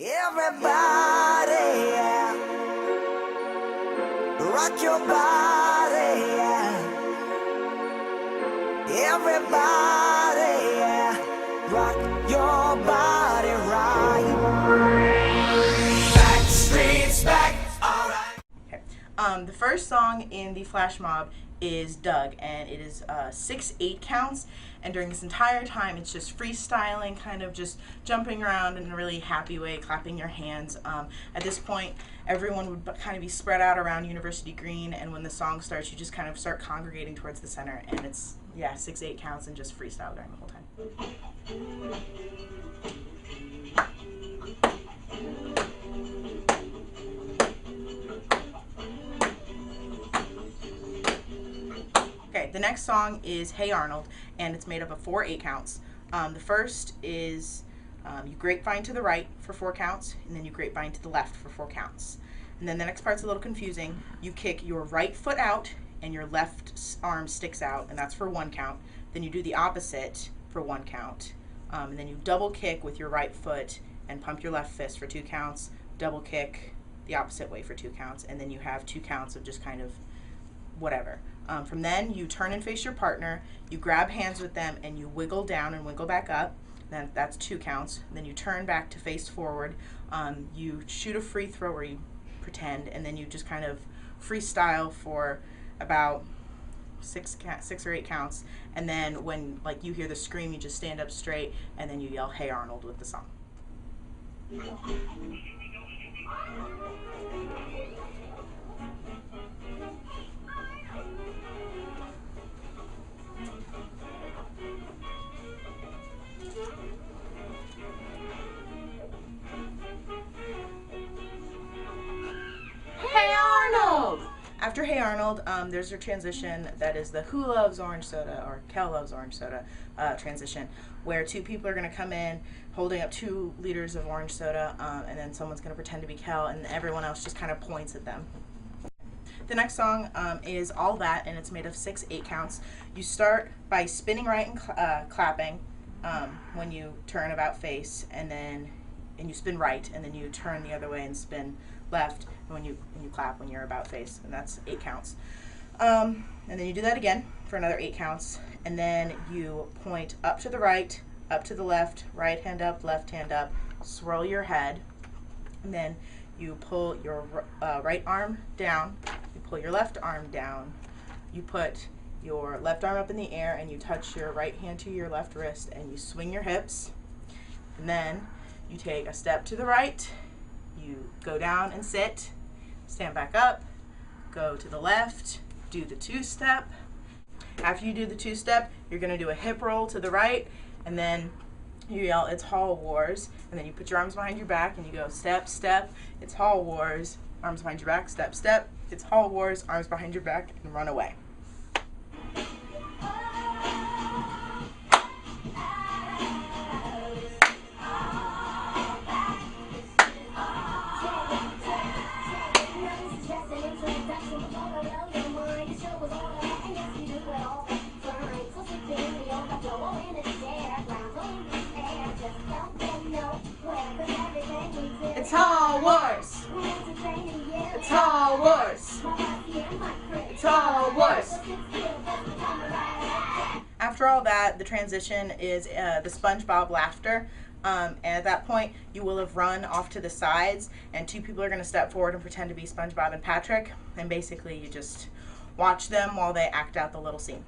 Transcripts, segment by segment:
Everybody, yeah. Rock your body, yeah. Everybody, yeah. Rock your body right. Back streets back, alright. Okay. The first song in the flash mob is Doug, and it is 6/8 counts, and during this entire time it's just freestyling, kind of just jumping around in a really happy way, clapping your hands. At this point everyone would kind of be spread out around University Green, and when the song starts you just kind of start congregating towards the center, and it's 6/8 counts and just freestyle during the whole time. Okay, the next song is Hey Arnold, and it's made up of 4/8 counts. The first is you grapevine to the right for 4 counts, and then you grapevine to the left for 4 counts. And then the next part's a little confusing. You kick your right foot out and your left arm sticks out, and that's for 1 count. Then you do the opposite for 1 count. And then you double kick with your right foot and pump your left fist for 2 counts, double kick the opposite way for 2 counts, and then you have 2 counts of just kind of whatever. From then you turn and face your partner, you grab hands with them, and you wiggle down and wiggle back up. Then that's 2 counts. Then you turn back to face forward. You shoot a free throw where you pretend, and then you just kind of freestyle for about 6 or 8 counts. And then when you hear the scream, you just stand up straight, and then you yell "Hey Arnold" with the song. Hey Arnold! After Hey Arnold, there's a transition that is the Who Loves Orange Soda or Kel Loves Orange Soda transition, where 2 people are going to come in holding up 2 liters of orange soda, and then someone's going to pretend to be Kel, and everyone else just kind of points at them. The next song is All That, and it's made of 6/8 counts. You start by spinning right and clapping when you turn about face, and you spin right, and then you turn the other way and spin left, and when you clap when you're about face, and that's 8 counts. And then you do that again for another 8 counts, and then you point up to the right, up to the left, right hand up, left hand up, swirl your head, and then you pull your right arm down, you pull your left arm down, you put your left arm up in the air, and you touch your right hand to your left wrist, and you swing your hips, and then you take a step to the right, you go down and sit, stand back up, go to the left, do the 2-step. After you do the 2-step, you're going to do a hip roll to the right, and then you yell, "It's Hall Wars," and then you put your arms behind your back and you go step, step, it's Hall Wars, arms behind your back, step, step, it's Hall Wars, arms behind your back, and run away. It's Hall Wars! It's Hall Wars! It's Hall Wars! After all that, the transition is the SpongeBob laughter. And at that point, you will have run off to the sides, and 2 people are going to step forward and pretend to be SpongeBob and Patrick, and basically you just watch them while they act out the little scene.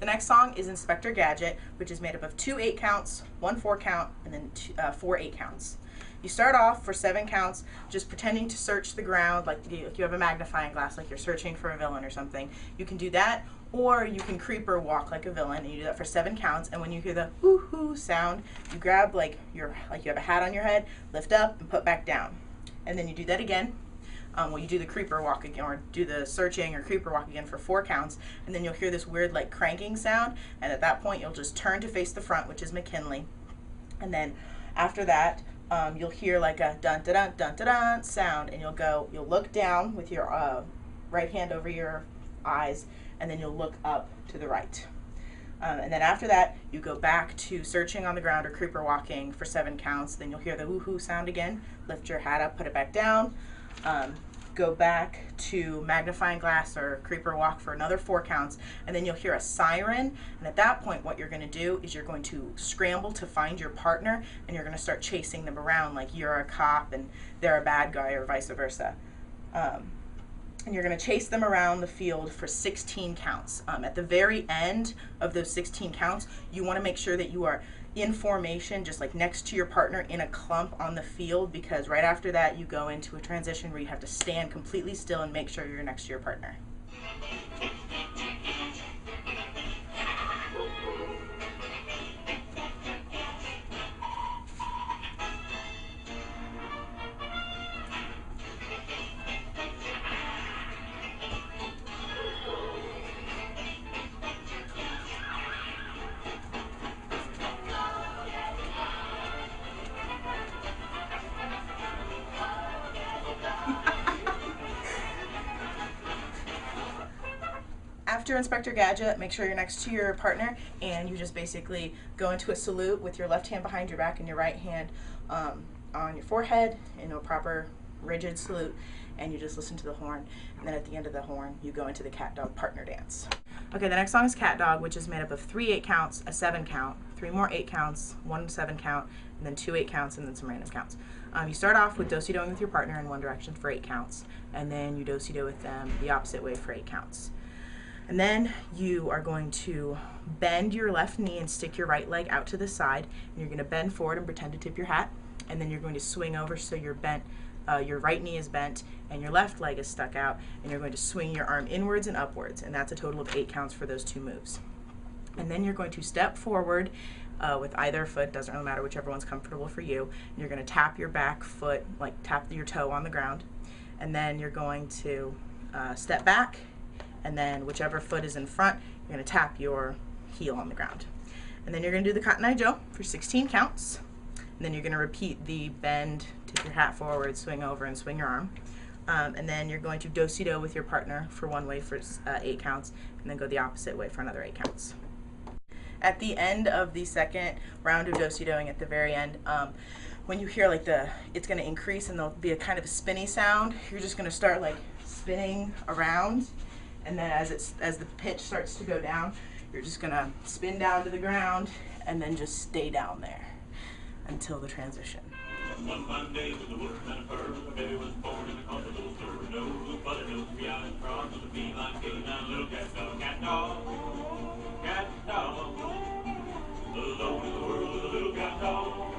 The next song is Inspector Gadget, which is made up of 2 8 counts, 1 4 count, and then 4 8 counts. You start off for 7 counts just pretending to search the ground, like you have a magnifying glass, like you're searching for a villain or something. You can do that, or you can creeper walk like a villain, and you do that for 7 counts, and when you hear the hoo-hoo sound, you grab you have a hat on your head, lift up, and put back down. And then you do that again. Well, you do the creeper walk again, or do the searching or creeper walk again for 4 counts, and then you'll hear this weird cranking sound, and at that point you'll just turn to face the front, which is McKinley. And then after that, you'll hear like a dun da dun dun da dun sound, and you'll look down with your right hand over your eyes, and then you'll look up to the right. And then after that, you go back to searching on the ground or creeper walking for 7 counts. Then you'll hear the woohoo sound again. Lift your hat up, put it back down. Go back to magnifying glass or creeper walk for another 4 counts, and then you'll hear a siren. And at that point, what you're going to do is you're going to scramble to find your partner, and you're going to start chasing them around like you're a cop and they're a bad guy, or vice versa. And you're going to chase them around the field for 16 counts. At the very end of those 16 counts, you want to make sure that you are in formation, just like next to your partner in a clump on the field, because right after that you go into a transition where you have to stand completely still and make sure you're next to your partner. After Inspector Gadget, make sure you're next to your partner, and you just basically go into a salute with your left hand behind your back and your right hand on your forehead in a proper rigid salute, and you just listen to the horn. And then at the end of the horn, you go into the cat dog partner dance. Okay, the next song is Cat Dog, which is made up of 3 8 counts, a 7 count, 3 more 8 counts, 1 7 count, and then 2 8 counts, and then some random counts. You start off with do-si-doing with your partner in one direction for 8 counts, and then you do-si-do with them the opposite way for 8 counts. And then you are going to bend your left knee and stick your right leg out to the side, and you're going to bend forward and pretend to tip your hat, and then you're going to swing over so you're bent, your right knee is bent and your left leg is stuck out, and you're going to swing your arm inwards and upwards, and that's a total of 8 counts for those 2 moves. And then you're going to step forward with either foot, doesn't really matter, whichever one's comfortable for you, and you're going to tap your back foot, like tap your toe on the ground, and then you're going to step back, and then whichever foot is in front, you're going to tap your heel on the ground. And then you're going to do the Cotton Eye Joe for 16 counts. And then you're going to repeat the bend, tip your hat forward, swing over, and swing your arm. And then you're going to do-si-do with your partner for 1 way for 8 counts, and then go the opposite way for another 8 counts. At the end of the second round of do-si-doing, at the very end, when you hear like it's going to increase and there'll be a kind of a spinny sound, you're just going to start like spinning around. And then as the pitch starts to go down, you're just going to spin down to the ground and then just stay down there until the transition. One fine day with the wolf and a fur, a baby was born in the comfortable stir. No blue button, no 3-eyed frog, with a feline canine, little cat dog, cat dog, cat dog. Alone in the world with a little cat dog.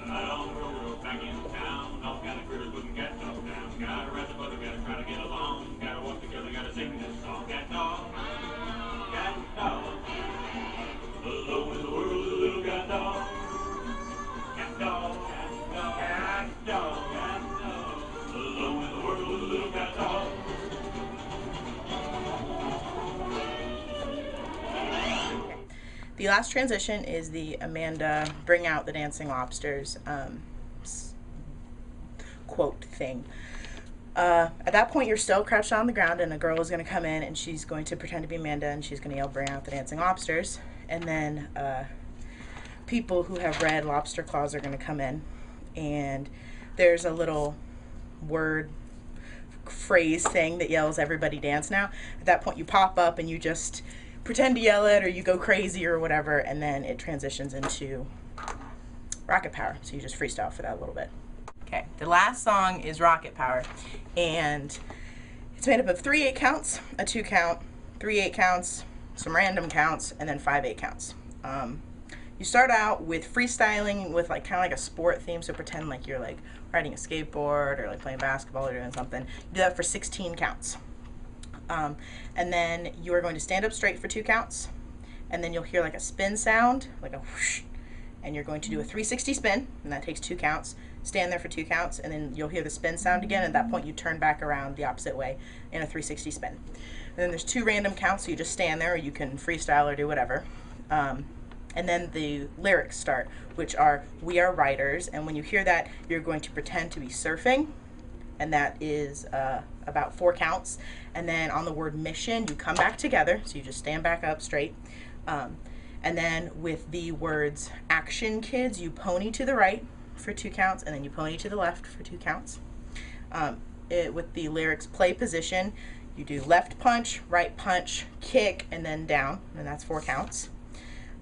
Out on the road, back in town, all kind of critters putting cat dog down. Gotta rest the butter, gotta try to get along, gotta walk together, gotta sing this song. Cat dog, cat dog. Alone in the world with a little cat dog. Cat dog, cat dog, cat dog, cat dog. Alone in the world with a little cat dog. The last transition is the Amanda Bring Out the Dancing Lobsters quote thing. At that point, you're still crouched on the ground, and a girl is going to come in, and she's going to pretend to be Amanda, and she's going to yell, "Bring out the dancing lobsters." And then people who have red lobster claws are going to come in, and there's a little word phrase thing that yells, "Everybody dance now." At that point, you pop up and you just pretend to yell it, or you go crazy or whatever, and then it transitions into Rocket Power. So you just freestyle for that a little bit. Okay, the last song is Rocket Power, and it's made up of 3 8 counts, a 2 count, 3 8 counts, some random counts, and then 5 8 counts. You start out with freestyling with like kind of like a sport theme, so pretend like you're like riding a skateboard or like playing basketball or doing something. You do that for 16 counts. And then you are going to stand up straight for 2 counts, and then you'll hear like a spin sound, like a whoosh, and you're going to do a 360 spin, and that takes 2 counts. Stand there for 2 counts, and then you'll hear the spin sound again. At that point, you turn back around the opposite way in a 360 spin. And then there's 2 random counts, so you just stand there, or you can freestyle or do whatever. And then the lyrics start, which are, "We are writers," and when you hear that, you're going to pretend to be surfing, and that is about 4 counts. And then on the word mission, you come back together, so you just stand back up straight. And then with the words action kids, you pony to the right for 2 counts, and then you pony to the left for 2 counts. With the lyrics play position, you do left punch, right punch, kick, and then down, and that's 4 counts.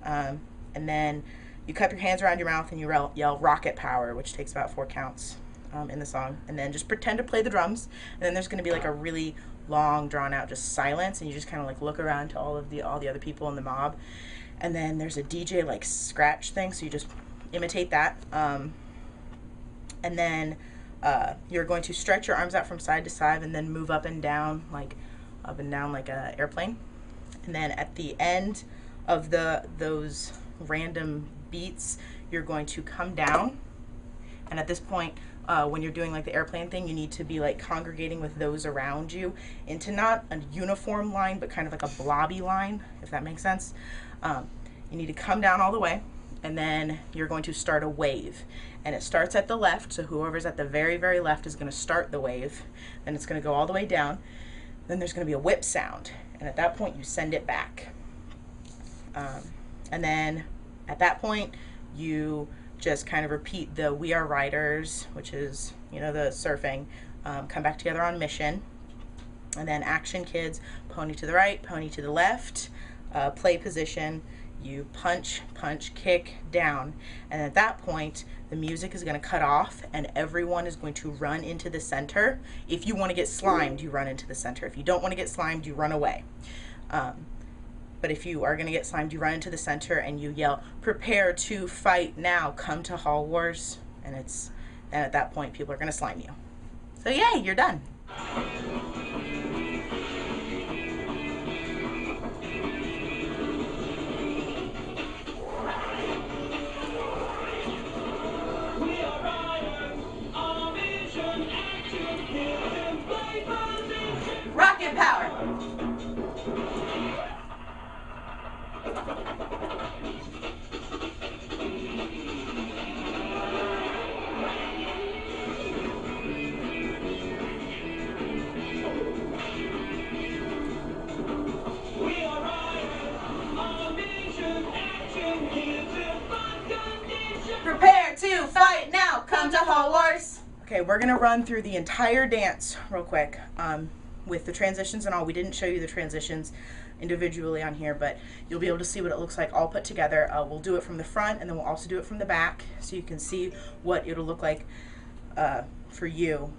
And then you cup your hands around your mouth and you yell rocket power, which takes about 4 counts in the song. And then just pretend to play the drums, and then there's going to be like a really long drawn out just silence, and you just kind of like look around to all the other people in the mob. And then there's a DJ like scratch thing, so you just imitate that. And then you're going to stretch your arms out from side to side and then move up and down like an airplane. And then at the end of those random beats, you're going to come down. And at this point, when you're doing like the airplane thing, you need to be like congregating with those around you into not a uniform line, but kind of like a blobby line, if that makes sense. You need to come down all the way, and then you're going to start a wave. And it starts at the left, so whoever's at the very, very left is going to start the wave. Then it's going to go all the way down. Then there's going to be a whip sound, and at that point you send it back. And then at that point you just kind of repeat the We Are Riders, which is, you know, the surfing, come back together on mission. And then action kids, pony to the right, pony to the left, play position, you punch, punch, kick, down. And at that point, the music is going to cut off and everyone is going to run into the center. If you want to get slimed, you run into the center. If you don't want to get slimed, you run away. But if you are going to get slimed, you run into the center and you yell, prepare to fight now, come to Hall Wars. And then at that point, people are going to slime you. So yay, you're done. Rocket power! Prepare to fight now, come to Hall Wars! Okay, we're gonna run through the entire dance real quick. With the transitions and all. We didn't show you the transitions individually on here, but you'll be able to see what it looks like all put together. We'll do it from the front, and then we'll also do it from the back, so you can see what it'll look like for you,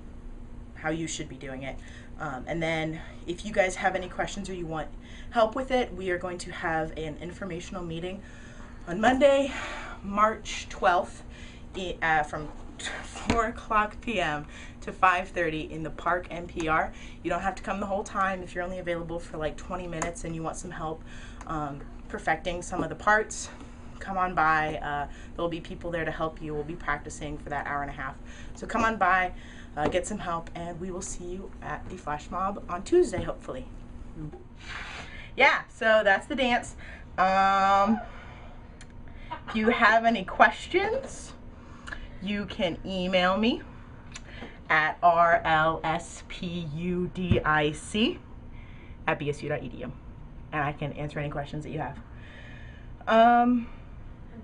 how you should be doing it. And then if you guys have any questions or you want help with it, we are going to have an informational meeting on Monday, March 12th from 4:00 p.m. to 5:30 in the Park NPR. You don't have to come the whole time. If you're only available for like 20 minutes and you want some help perfecting some of the parts, come on by. There'll be people there to help you. We'll be practicing for that hour and a half. So come on by, get some help, and we will see you at the flash mob on Tuesday, hopefully. Yeah, so that's the dance. If you have any questions, you can email me at rlspudic@bsu.edu, and I can answer any questions that you have.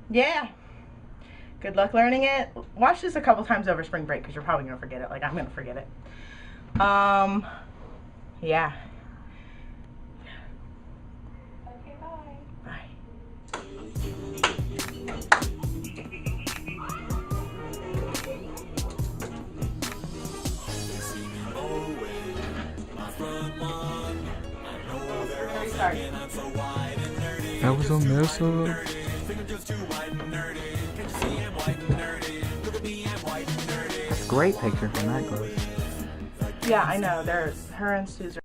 Yeah, good luck learning it. Watch this a couple times over spring break because you're probably gonna forget it, like I'm gonna forget it. Yeah. Okay, bye. Bye. That was a mess up. Great picture from that close. Yeah, I know. Her and Sue's